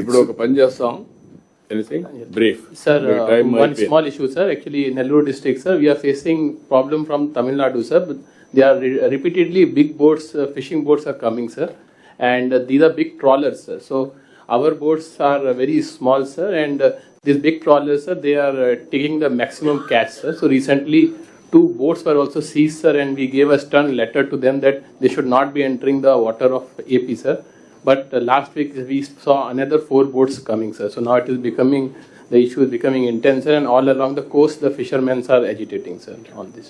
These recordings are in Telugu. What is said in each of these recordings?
ఇప్పుడు ఒక పని చేస్తాం. Anything? Brief. Sir, one small issue, sir. Actually, in Nellore district, sir, we are facing problem from Tamil Nadu, sir. But they are repeatedly big boats, fishing boats are coming, sir, and these are big trawlers, sir. So our boats are very small, sir, and these big trawlers, sir, they are taking the maximum catch, sir. So recently, 2 boats were also seized, sir, and we gave a stern letter to them that they should not be entering the water of AP, sir. But last week we saw another 4 boats coming, sir. So now it is becoming, the issue is becoming intense, sir, and all along the coast the fishermen are agitating, sir, on this.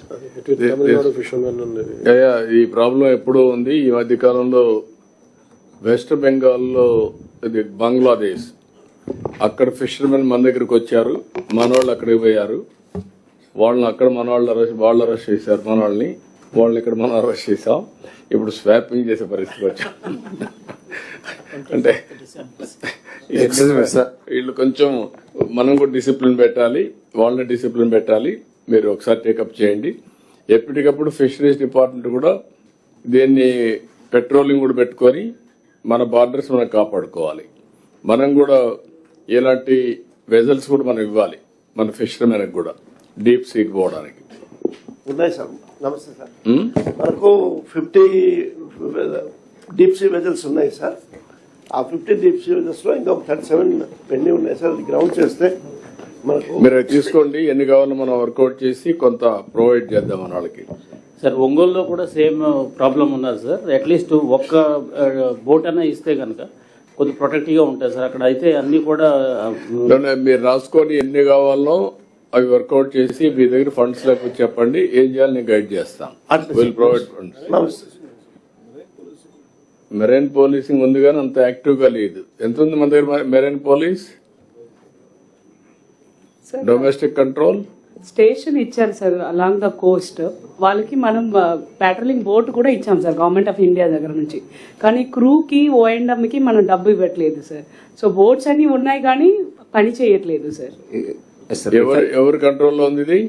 ఈ ప్రాబ్లం ఎప్పుడూ ఉంది. ఈ మధ్య కాలంలో వెస్ట్ బెంగాల్లో ఇది బంగ్లాదేశ్, అక్కడ ఫిషర్మెన్ మన దగ్గరికి వచ్చారు, మనవాళ్ళు అక్కడికి పోయారు, వాళ్ళని అక్కడ వాళ్ళు అరెస్ట్ చేశారు, మనవాళ్ళని ఇక్కడ మనం అరెస్ట్ చేసాం. ఇప్పుడు స్వాపింగ్ చేసే పరిస్థితి వచ్చాం. అంటే వీళ్ళు కొంచెం మనం కూడా డిసిప్లిన్ పెట్టాలి, వాళ్ళని డిసిప్లిన్ పెట్టాలి. మీరు ఒకసారి టేకప్ చేయండి. ఎప్పటికప్పుడు ఫిషరీస్ డిపార్ట్మెంట్ కూడా దీన్ని పెట్రోలింగ్ కూడా పెట్టుకొని మన బార్డర్స్ మనం కాపాడుకోవాలి. మనం కూడా ఎలాంటి వెజల్స్ కూడా మనం ఇవ్వాలి మన ఫిషర్మెన్కి కూడా డీప్ సీకి పోవడానికి. ఉన్నాయి సార్. నమస్తే సార్. మనకు 50 డీప్ సీ వెజల్స్ ఉన్నాయి సార్. ఆ 50 డీప్ సీ వెజల్స్ లో ఇంకా 37 పెండింగ్ ఉన్నాయి సార్. గ్రౌండ్ చేస్తే మనకు మీరు తీసుకోండి, ఎన్ని కావాలో మనం వర్కౌట్ చేసి కొంత ప్రొవైడ్ చేద్దాం మన వాళ్ళకి. సార్ ఒంగోలులో కూడా సేమ్ ప్రాబ్లం ఉన్నది సార్. అట్లీస్ట్ ఒక్క బోట్ అన్నా ఇస్తే కనుక కొద్దిగా ప్రొటెక్టివ్ గా ఉంటుంది సార్. అక్కడ అయితే అన్ని కూడా మీరు రాసుకొని ఎన్ని కావాలో అవి వర్కౌట్ చేసి మీ దగ్గర ఫండ్స్ లేకపోతే చెప్పండి, ఏం చేయాలి నేను గైడ్ చేస్తాను. Will provide funds. Marine policing ఉంది కానీ అంత యాక్టివ్ గా లేదు. ఎంత ఉంది మన దగ్గర marine police? Domestic control station ఇచ్చారు సార్ అలాంగ్ ద కోస్ట్. వాళ్ళకి మనం ప్యాట్రోలింగ్ బోట్ కూడా ఇచ్చాం సార్ గవర్నమెంట్ ఆఫ్ ఇండియా దగ్గర నుంచి. కానీ క్రూకి ఓఎండ్ఎంకి మనం డబ్బు ఇవ్వట్లేదు సార్. సో బోట్స్ అన్ని ఉన్నాయి కానీ పని చేయట్లేదు సార్. ఎవరి కంట్రోల్లో ఉంది ఇది?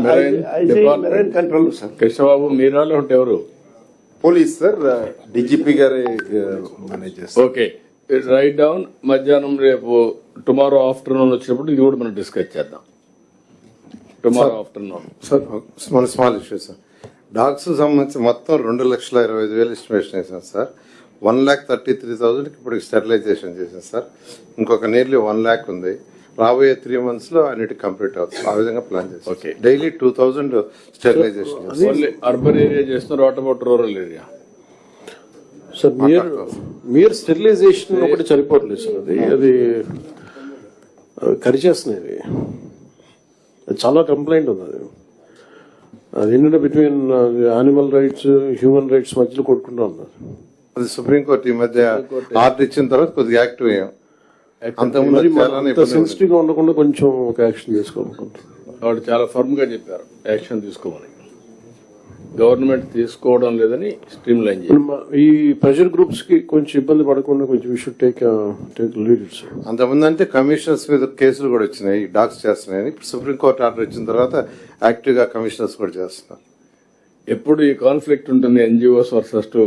Marine control sir. కృష్ణబాబు మీరాలో ఉంటే ఎవరు? పోలీస్ సార్, డీజీపీ గారి మేనేజ్ చేస్తారు. Okay, right down. మధ్యాహ్నం రేపు టుమారో ఆఫ్టర్నూన్ వచ్చినప్పుడు ఇది కూడా మనం డిస్కస్ చేద్దాం. Tomorrow afternoon. సార్ మన స్మాల్ ఇష్యూ సార్. డాగ్స్ సంబంధించి మొత్తం 2,25,000 ఎస్టిమేషన్ వేసాం సార్. 1,33,000 ఇప్పుడు స్టెరిలైజేషన్ చేసాం సార్. ఇంకొక నియర్లీ 1 lakh ఉంది. రాబోయే 3 months లో అన్నిటి కంప్లీట్ అవుతుంది. ఆ విధంగా ప్లాన్ చేస్తాం. Okay, daily 2,000 sterilisation. Urban area చేస్తున్నారు, what about rural area? Sir మీరు స్టెరిలైజేషన్ ఒకటి సరిపోవట్లేదు సార్. అది కరిచేస్తున్నాయి. అది చాలా కంప్లైంట్ ఉంది. అది ఏంటంటే between animal rights human rights మధ్యలో కొట్టుకుంటూ ఉన్నారు. అది సుప్రీంకోర్టు ఈ మధ్య ఆర్డర్ ఇచ్చిన తర్వాత కొద్దిగా యాక్టివ్ అయ్యాం. సెన్సిటివ్ గా ఉండకుండా కొంచెం ఒక యాక్షన్ తీసుకోవాలనుకుంటున్నాను. వాడు చాలా ఫర్మ్ గా చెప్పారు యాక్షన్ తీసుకోమని. గవర్నమెంట్ తీసుకోవడం లేదని స్ట్రీమ్ లైన్ చేయాలి. ఈ ప్రెషర్ గ్రూప్స్ కి కొంచెం ఇబ్బంది పడకుండా కొంచెం వి షుడ్ టేక్ లీడ్. అంతకుముందు అంటే కమిషనర్స్ మీద కేసులు కూడా వచ్చినాయి, డాగ్స్ చేస్తున్నాయని. ఇప్పుడు సుప్రీంకోర్టు ఆర్డర్ ఇచ్చిన తర్వాత యాక్టివ్ గా కమిషనర్స్ కూడా చేస్తున్నారు. ఎప్పుడు ఈ కాన్ఫ్లిక్ట్ ఉంటుంది NGOs versus to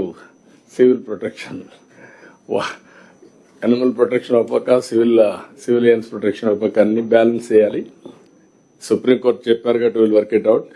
civil protection. Animal protection ఒక పక్క, సివిలియన్స్ ప్రొటెక్షన్ ఒక పక్క, అన్ని బ్యాలెన్స్ చేయాలి. సుప్రీంకోర్టు చెప్పారు కాబట్టి విల్ వర్క్ ఇట్ అవుట్.